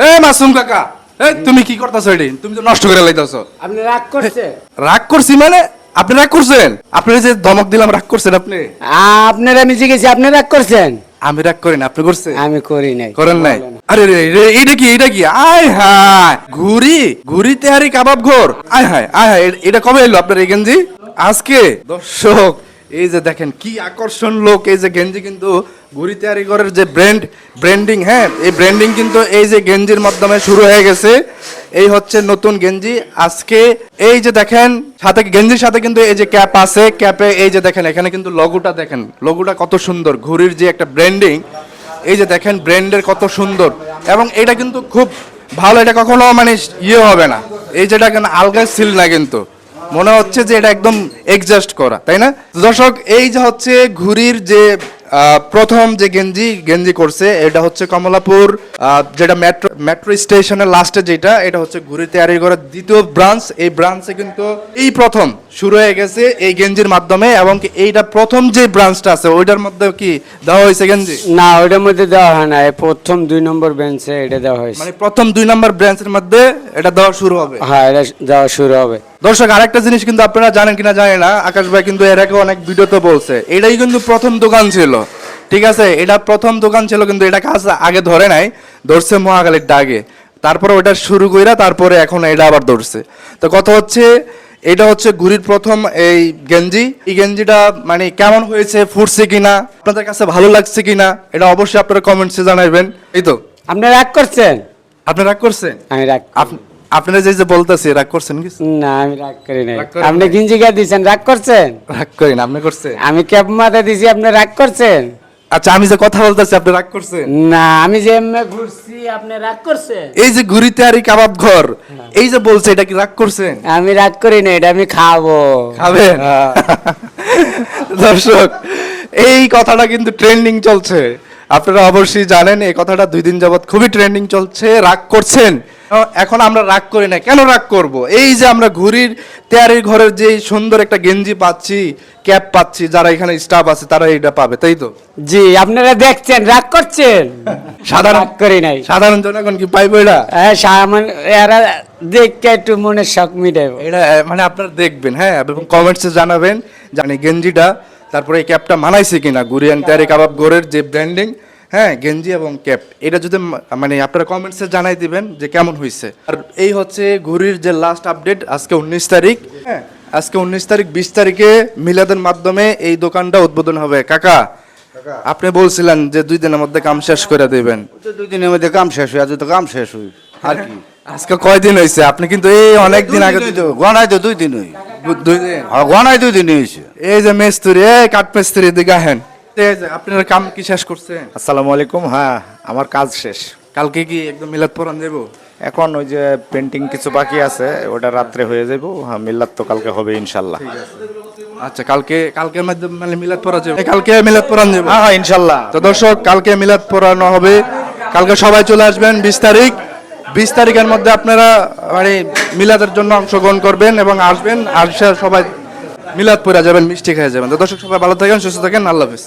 এ মাসুম কাকা, তুমি কি করতেছো এটি? তুমি তো নষ্ট করে লাইতেছো। আপনি রাগ করছে? রাগ করছি মানে? আপনি রাগ করছেন? আপনি যে ধমক দিলাম রাগ করছেন আপনি? আপনার আমি জিজ্ঞেস, আপনি রাগ করছেন? আমি রাগ করি না, আপনি করছেন? আমি করি নাই। করেন নাই? বলেন। আরে রে রে, এটা কি এটা কি? আয় হায়, ঘুরি ঘুরি তেহারি কাবাব ঘর। আয় হায় আয় হায়, এটা কবে এলো আপনার এই গেঞ্জি? আজকে? দর্শক এই যে দেখেন কি আকর্ষণ লোক, এই যে গেঞ্জি কিন্তু ঘুরি তৈরি করার যে ব্র্যান্ডিং, হ্যাঁ এই ব্র্যান্ডিং কিন্তু এই যে গেঞ্জির মাধ্যমে শুরু হয়ে গেছে। এই হচ্ছে নতুন গেঞ্জি আজকে। এই যে দেখেন সাথে গেঞ্জির সাথে কিন্তু এই যে ক্যাপ আছে, ক্যাপে এই যে দেখেন এখানে কিন্তু লোগোটা দেখেন, লোগোটা কত সুন্দর, ঘুরির যে একটা ব্র্যান্ডিং, এই যে দেখেন ব্র্যান্ডের কত সুন্দর। এবং এটা কিন্তু খুব ভালো, এটা কখনো মানে ইয়ে হবে না, এই যেটা কেন আলগা সিল না, কিন্তু মনে হচ্ছে যে এটা একদম এডজাস্ট করা, তাই না দর্শক? এই যে হচ্ছে ঘুরির যে প্রথম যে গেঞ্জি করছে, এটা হচ্ছে কমলাপুর, যেটা মেট্রো স্টেশনের লাস্টে, যেটা এটা হচ্ছে ঘুরি তৈরি করার দ্বিতীয় ব্রাঞ্চ। এই ব্রাঞ্চে কিন্তু এই প্রথম শুরু হয়ে গেছে এই গেঞ্জির মাধ্যমে। এবং কি এইটা প্রথম যে ব্রাঞ্চটা আছে ওইটার মধ্যে কি দেওয়া হয়েছে গেঞ্জি? না, ওইটার মধ্যে দেওয়া হয় না, এই প্রথম 2 নম্বর বেঞ্চে এটা দেওয়া হয়েছে। মানে প্রথম 2 নম্বর ব্রাঞ্চের মধ্যে এটা দেওয়া শুরু হবে। হ্যাঁ, এটা দেওয়া শুরু হবে। দর্শক আরেকটা জিনিস কিন্তু আপনারা জানেন কিনা জানি না, আকাশ ভাই কিন্তু এর আগে অনেক ভিডিওতে বলছে, এটাই কিন্তু প্রথম দোকান ছিল, ঠিক আছে? এটা প্রথম দোকান ছিল, কিন্তু এটা কাজ আগে ধরে নাই, ধরছে মহাখালীর ডাগে, তারপরে ওটা শুরু কইরা তারপরে এখন এটা আবার ধরছে। তো কথা হচ্ছে এটা হচ্ছে ঘুরির প্রথম এই গেঞ্জি। এই গেঞ্জিটা মানে কেমন হয়েছে, ফুটছে কিনা, আপনাদের কাছে ভালো লাগছে কিনা, এটা অবশ্যই আপনারা কমেন্টসে জানাবেন। এই তো আপনি রাগ করছেন? আপনি রাগ করছেন? আমি রাগ আপনারা যে বলতেছে রাগ করছেন কিছু? না, আমি রাগ করি নাই। রাগ করেন আপনি নাই? গিঞ্জি গা দিয়েছেন, রাগ করছেন? রাগ করেন, আপনি করছেন? আমি ক্যাপ মাথা দিছি, আপনি রাগ করছেন? আচ্ছা আমি যে কথা বলতেছি আপনি রাগ করছেন? না, আমি যে এমনি ঘুরছি, আপনি রাগ করছেন? এই যে ঘুরি তেহারি কাবাব ঘর, এই যে বলছে, এটা কি রাগ করছেন? আমি রাগ করি না, এটা আমি খাবো। খাবেন? হ্যাঁ। দর্শক এই কথাটা কিন্তু ট্রেন্ডিং চলছে, আপনারা অবশ্যই জানেন এই কথাটা 2 দিন যাবত খুবই ট্রেন্ডিং চলছে। রাগ করছেন? এখন আমরা রাগ করি না, কেন রাগ করব? এই যে আমরা ঘুরির তেয়ারির ঘরের যে সুন্দর একটা গেঞ্জি পাচ্ছি, ক্যাপ পাচ্ছি, যারা এখানে স্টাফ আছে তারা এটা পাবে, তাই তো? জি, আপনারা দেখছেন, রাগ করছেন? রাগ করি নাই। সাধারণ জনগণ কি পাইবে এটা? হ্যাঁ, এরা দেখে একটু মনের শখ মিটাইব। এটা মানে আপনারা দেখবেন, হ্যাঁ, এবং কমেন্টসে জানাবেন জানি গেঞ্জিটা তারপরে এই ক্যাপটা মানাইছে কিনা, গুরিয়ান তেয়ারি কাবাব গোরের যে ব্র্যান্ডিং, হ্যাঁ গেঞ্জি এবং ক্যাপ, এটা যদি মানে আপনারা কমেন্টসে জানাই দিবেন যে কেমন হয়েছে। আর এই হচ্ছে ঘুরির যে লাস্ট আপডেট, আজকে 19 তারিখ, হ্যাঁ আজকে 19 তারিখ, 20 তারিখে মিলাদের মাধ্যমে এই দোকানটা উদ্বোধন হবে। কাকা আপনি বলছিলেন যে 2 দিনের মধ্যে কাম শেষ করে দেবেন। 2 দিনের মধ্যে কাম শেষ হয়ে, আজ তো কাম শেষ হই আর কি। আজকে কয়দিন হয়েছে? আপনি কিন্তু এই অনেক দিন আগে গনাই তো 2 দিন হই। 2 দিন? হ্যাঁ, গনাই 2 দিন হয়েছে। এই যে মেস্তুরি, এই কাঠ মিস্ত্রি দিকে আহেন, এই যে আপনার কাম কি শেষ করছেন? আসসালামু আলাইকুম। হ্যাঁ, আমার কাজ শেষ। কালকে কি একদম মিলাদ পড়ান যাবো? এখন ওই যে পেন্টিং কিছু বাকি আছে, ওটা রাত্রে হয়ে যাব। হ্যাঁ, মিলাদ তো কালকে হবে ইনশাল্লাহ। আচ্ছা কালকের মাধ্যমে মানে মিলাদ পড়া যাবে, কালকে মিলাদ পড়ান যাবো? হ্যাঁ হ্যাঁ, ইনশাল্লাহ। তো দর্শক কালকে মিলাদ পড়ানো হবে, কালকে সবাই চলে আসবেন। 20 তারিখ, 20 তারিখের মধ্যে আপনারা মানে মিলাদের জন্য অংশগ্রহণ করবেন এবং আসবেন, আর সবাই মিলাদ পড়া যাবেন, মিষ্টি খেয়ে যাবেন। তো দর্শক সবাই ভালো থাকেন, সুস্থ থাকেন, আল্লাহ হাফেজ।